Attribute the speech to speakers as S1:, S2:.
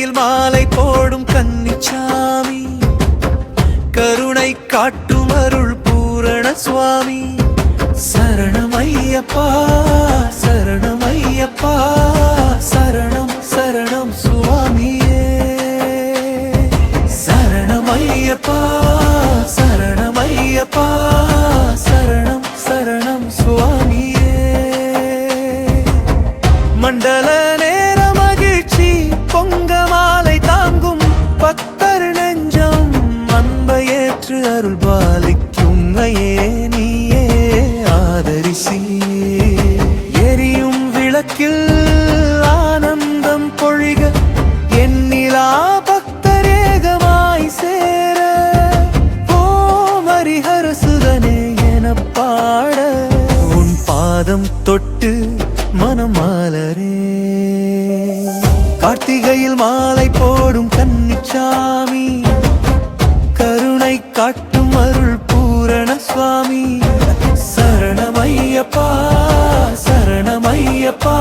S1: கார்த்திகையில் மாலை போடும் கன்னிச்சாமி, கருணை காட்டும் அருள் பூரண சுவாமி. சரணமையப்பா சரணமையப்பா சரணம் சரணம் சுவாமியே. சரணமையப்பா சரணமையப்பா சரணம் சரணம் சுவாமியே. மண்டல நேர மகிழ்ச்சி பொங்க மாலை தாங்கும் பக்தர் நெஞ்சம், அன்பையேற்று அருள் பாலிக்கும் நீயே ஆதரிசி. எரியும் விளக்கில் ஆனந்தம் பொழிக, எண்ணிலா பக்தரேகமாய் சேர. ஓம் ஹரிஹர சுதனே என பாட, உன் பாதம் தொட்டு மனம் மாலரே. கார்த்திகையில் மாலை போடும் கன்னிச்சாமி, கருணை காட்டும் அருள் பூரண சுவாமி. சரணமையப்பா சரணமையப்பா